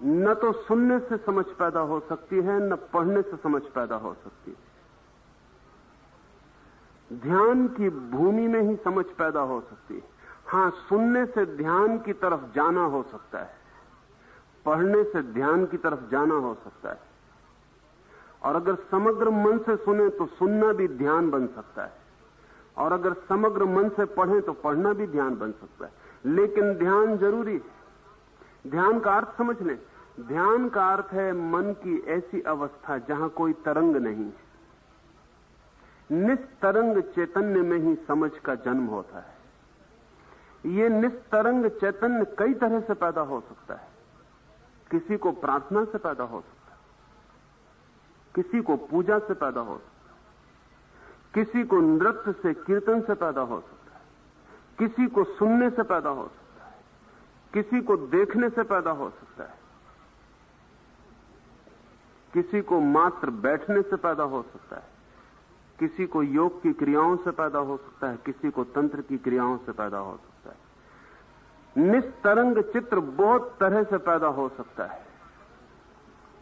न तो सुनने से समझ पैदा हो सकती है, न पढ़ने से समझ पैदा हो सकती है। ध्यान की भूमि में ही समझ पैदा हो सकती है। हां, सुनने से ध्यान की तरफ जाना हो सकता है, पढ़ने से ध्यान की तरफ जाना हो सकता है। और अगर समग्र मन से सुने तो सुनना भी ध्यान बन सकता है, और अगर समग्र मन से पढ़ें तो पढ़ना भी ध्यान बन सकता है। लेकिन ध्यान जरूरी है। ध्यान का अर्थ समझ लें। ध्यान का अर्थ है मन की ऐसी अवस्था जहां कोई तरंग नहीं है। निस्तरंग चैतन्य में ही समझ का जन्म होता है। ये निस्तरंग चैतन्य कई तरह से पैदा हो सकता है। किसी को प्रार्थना से पैदा हो सकता है, किसी को पूजा से पैदा हो सकता है, किसी को नृत्य से, कीर्तन से पैदा हो सकता है, किसी को सुनने से पैदा हो सकता है, किसी को देखने से पैदा हो सकता है, किसी को मात्र बैठने से पैदा हो सकता है, किसी को योग की क्रियाओं से पैदा हो सकता है, किसी को तंत्र की क्रियाओं से पैदा हो सकता है। निस्तरंग चित्र बहुत तरह से पैदा हो सकता है,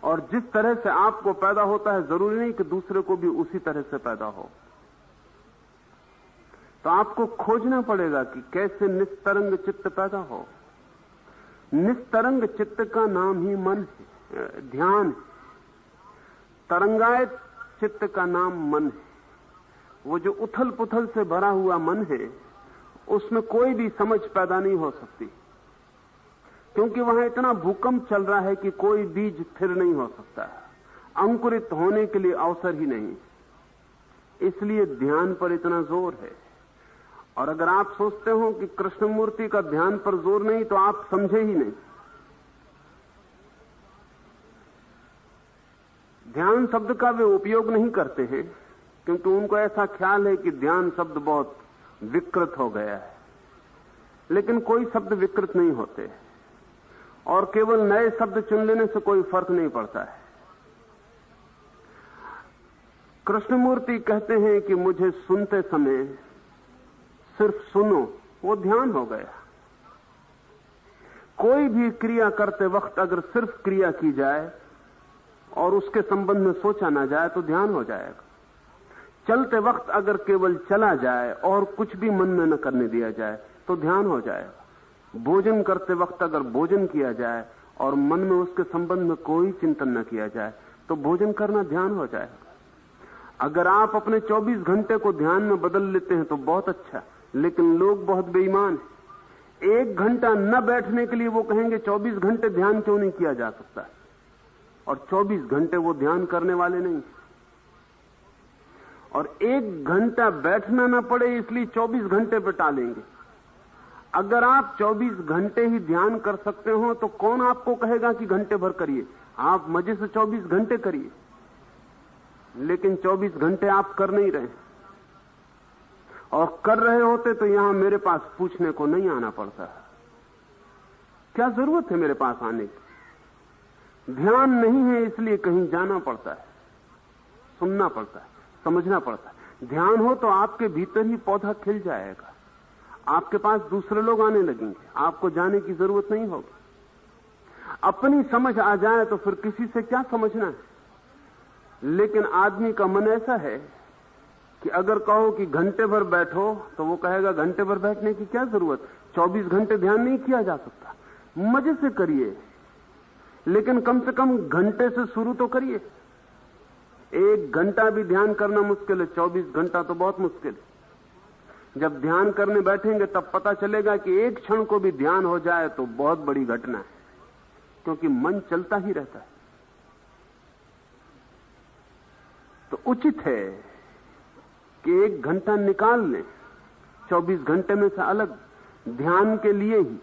और जिस तरह से आपको पैदा होता है जरूरी नहीं कि दूसरे को भी उसी तरह से पैदा हो। तो आपको खोजना पड़ेगा कि कैसे निस्तरंग चित्त पैदा हो। निस्तरंग चित्त का नाम ही मन है, ध्यान है। तरंगायत चित्त का नाम मन है। वो जो उथल पुथल से भरा हुआ मन है, उसमें कोई भी समझ पैदा नहीं हो सकती, क्योंकि वहां इतना भूकंप चल रहा है कि कोई बीज स्थिर नहीं हो सकता, अंकुरित होने के लिए अवसर ही नहीं। इसलिए ध्यान पर इतना जोर है। और अगर आप सोचते हो कि कृष्णमूर्ति का ध्यान पर जोर नहीं, तो आप समझे ही नहीं। ध्यान शब्द का वे उपयोग नहीं करते हैं, क्योंकि उनको ऐसा ख्याल है कि ध्यान शब्द बहुत विकृत हो गया है। लेकिन कोई शब्द विकृत नहीं होते, और केवल नए शब्द चुन लेने से कोई फर्क नहीं पड़ता है। कृष्णमूर्ति कहते हैं कि मुझे सुनते समय सिर्फ सुनो, वो ध्यान हो गया। कोई भी क्रिया करते वक्त अगर सिर्फ क्रिया की जाए और उसके संबंध में सोचा ना जाए तो ध्यान हो जाएगा। चलते वक्त अगर केवल चला जाए और कुछ भी मन में न करने दिया जाए तो ध्यान हो जाएगा। भोजन करते वक्त अगर भोजन किया जाए और मन में उसके संबंध में कोई चिंतन न किया जाए तो भोजन करना ध्यान हो जाएगा। अगर आप अपने 24 घंटे को ध्यान में बदल लेते हैं तो बहुत अच्छा, लेकिन लोग बहुत बेईमान हैं। 1 घंटा न बैठने के लिए वो कहेंगे 24 घंटे ध्यान क्यों नहीं किया जा सकता, और 24 घंटे वो ध्यान करने वाले नहीं। और 1 घंटा बैठना ना पड़े इसलिए 24 घंटे पे टालेंगे। अगर आप 24 घंटे ही ध्यान कर सकते हो तो कौन आपको कहेगा कि घंटे भर करिए। आप मजे से 24 घंटे करिए, लेकिन 24 घंटे आप कर नहीं रहे, और कर रहे होते तो यहां मेरे पास पूछने को नहीं आना पड़ता। क्या जरूरत है मेरे पास आने की? ध्यान नहीं है इसलिए कहीं जाना पड़ता है, सुनना पड़ता है, समझना पड़ता है। ध्यान हो तो आपके भीतर ही पौधा खिल जाएगा, आपके पास दूसरे लोग आने लगेंगे, आपको जाने की जरूरत नहीं होगी। अपनी समझ आ जाए तो फिर किसी से क्या समझना है। लेकिन आदमी का मन ऐसा है कि अगर कहो कि घंटे भर बैठो तो वो कहेगा घंटे भर बैठने की क्या जरूरत, 24 घंटे ध्यान नहीं किया जा सकता। मजे से करिए, लेकिन कम से कम घंटे से शुरू तो करिए। 1 घंटा भी ध्यान करना मुश्किल है, 24 घंटा तो बहुत मुश्किल है। जब ध्यान करने बैठेंगे तब पता चलेगा कि एक क्षण को भी ध्यान हो जाए तो बहुत बड़ी घटना है, क्योंकि मन चलता ही रहता है। तो उचित है कि 1 घंटा निकाल लें 24 घंटे में से अलग ध्यान के लिए ही,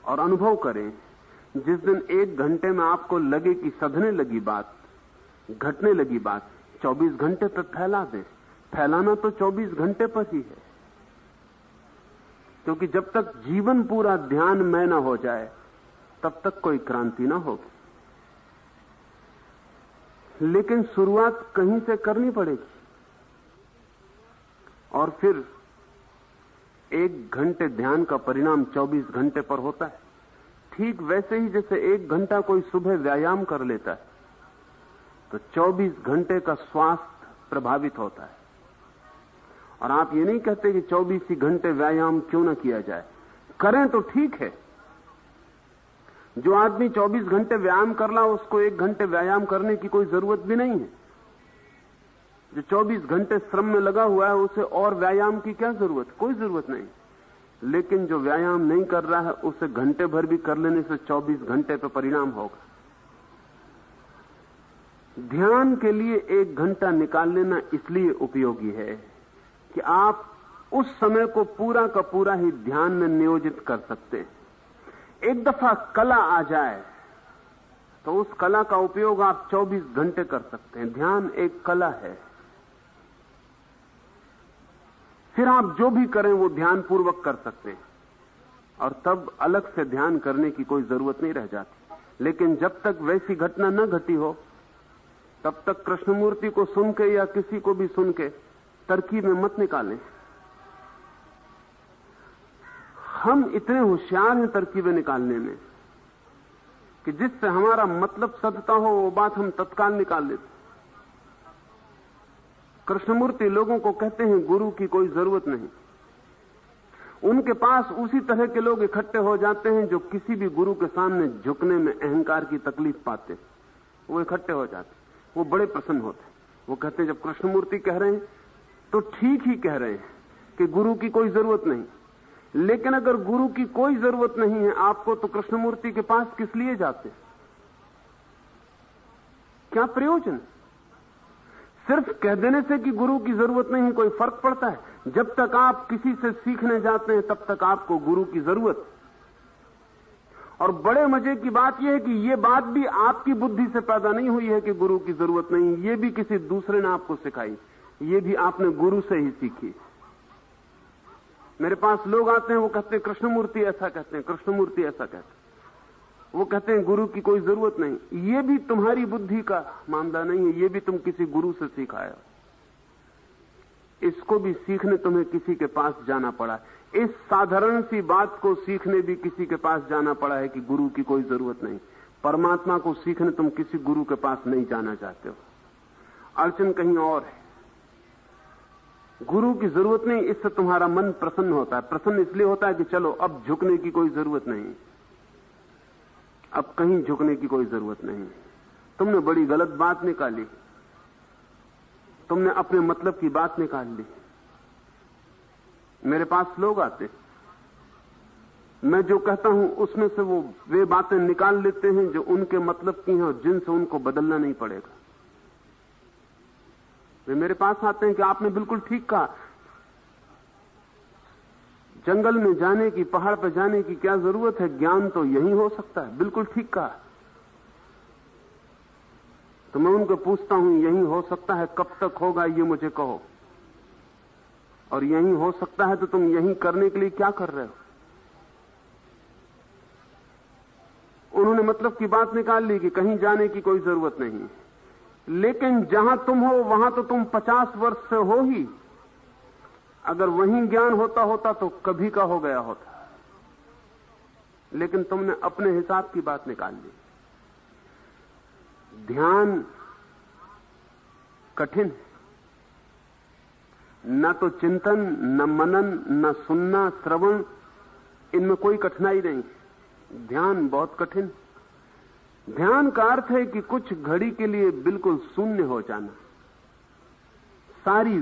और अनुभव करें। जिस दिन 1 घंटे में आपको लगे कि सधने लगी बात, घटने लगी बात, 24 घंटे पर फैला दें। फैलाना तो 24 घंटे पर ही है, क्योंकि जब तक जीवन पूरा ध्यान में न हो जाए तब तक कोई क्रांति ना होगी। लेकिन शुरुआत कहीं से करनी पड़ेगी, और फिर 1 घंटे ध्यान का परिणाम 24 घंटे पर होता है। ठीक वैसे ही जैसे 1 घंटा कोई सुबह व्यायाम कर लेता है तो 24 घंटे का स्वास्थ्य प्रभावित होता है। और आप ये नहीं कहते कि 24 ही घंटे व्यायाम क्यों ना किया जाए, करें तो ठीक है। जो आदमी 24 घंटे व्यायाम कर रहा उसको 1 घंटे व्यायाम करने की कोई जरूरत भी नहीं है। जो 24 घंटे श्रम में लगा हुआ है उसे और व्यायाम की क्या जरूरत, कोई जरूरत नहीं। लेकिन जो व्यायाम नहीं कर रहा है उसे घंटे भर भी कर लेने से 24 घंटे पर परिणाम होगा। ध्यान के लिए 1 घंटा निकाल लेना इसलिए उपयोगी है कि आप उस समय को पूरा का पूरा ही ध्यान में नियोजित कर सकते हैं। एक दफा कला आ जाए तो उस कला का उपयोग आप 24 घंटे कर सकते हैं। ध्यान एक कला है। फिर आप जो भी करें वो ध्यान पूर्वक कर सकते हैं और तब अलग से ध्यान करने की कोई जरूरत नहीं रह जाती। लेकिन जब तक वैसी घटना न घटी हो तब तक कृष्णमूर्ति को सुन के या किसी को भी सुन के तरकीब में मत निकालें। हम इतने होशियार हैं तरकीबें निकालने में कि जिससे हमारा मतलब सधता हो वो बात हम तत्काल निकाल लेते। कृष्णमूर्ति लोगों को कहते हैं गुरु की कोई जरूरत नहीं। उनके पास उसी तरह के लोग इकट्ठे हो जाते हैं जो किसी भी गुरु के सामने झुकने में अहंकार की तकलीफ पाते, वो इकट्ठे हो जाते, वो बड़े प्रसन्न होते। वो कहते हैं जब कृष्णमूर्ति कह रहे हैं तो ठीक ही कह रहे हैं कि गुरु की कोई जरूरत नहीं। लेकिन अगर गुरु की कोई जरूरत नहीं है आपको तो कृष्णमूर्ति के पास किस लिए जाते, क्या प्रयोजन? सिर्फ कह देने से कि गुरु की जरूरत नहीं है कोई फर्क पड़ता है? जब तक आप किसी से सीखने जाते हैं तब तक आपको गुरु की जरूरत। और बड़े मजे की बात यह है कि यह बात भी आपकी बुद्धि से पैदा नहीं हुई है कि गुरु की जरूरत नहीं, यह भी किसी दूसरे ने आपको सिखाई, ये भी आपने गुरु से ही सीखी। मेरे पास लोग आते हैं, वो कहते हैं कृष्णमूर्ति ऐसा कहते हैं, कृष्णमूर्ति ऐसा कहते हैं। वो कहते हैं गुरु की कोई जरूरत नहीं। ये भी तुम्हारी बुद्धि का मामला नहीं है, ये भी तुम किसी गुरु से सीखा है। इसको भी सीखने तुम्हें किसी के पास जाना पड़ा। इस साधारण सी बात को सीखने भी किसी के पास जाना पड़ा है कि गुरु की कोई जरूरत नहीं। परमात्मा को सीखने तुम किसी गुरु के पास नहीं जाना चाहते हो। अड़चन कहीं और है। गुरु की जरूरत नहीं, इससे तुम्हारा मन प्रसन्न होता है। प्रसन्न इसलिए होता है कि चलो अब झुकने की कोई जरूरत नहीं, अब कहीं झुकने की कोई जरूरत नहीं। तुमने बड़ी गलत बात निकाली, तुमने अपने मतलब की बात निकाल ली। मेरे पास लोग आते, मैं जो कहता हूं उसमें से वो वे बातें निकाल लेते हैं जो उनके मतलब की हैं और जिनसे उनको बदलना नहीं पड़ेगा। वे मेरे पास आते हैं कि आपने बिल्कुल ठीक कहा, जंगल में जाने की, पहाड़ पर जाने की क्या जरूरत है, ज्ञान तो यहीं हो सकता है। बिल्कुल ठीक कहा। तो मैं उनको पूछता हूं यहीं हो सकता है, कब तक होगा ये मुझे कहो, और यहीं हो सकता है तो तुम यहीं करने के लिए क्या कर रहे हो? उन्होंने मतलब की बात निकाल ली कि कहीं जाने की कोई जरूरत नहीं, लेकिन जहां तुम हो वहां तो तुम 50 वर्ष से हो ही। अगर वहीं ज्ञान होता होता तो कभी का हो गया होता, लेकिन तुमने अपने हिसाब की बात निकाल ली। ध्यान कठिन है, न तो चिंतन, न मनन, न सुनना, श्रवण, इनमें कोई कठिनाई नहीं। ध्यान बहुत कठिन। ध्यान का अर्थ है कि कुछ घड़ी के लिए बिल्कुल शून्य हो जाना, सारी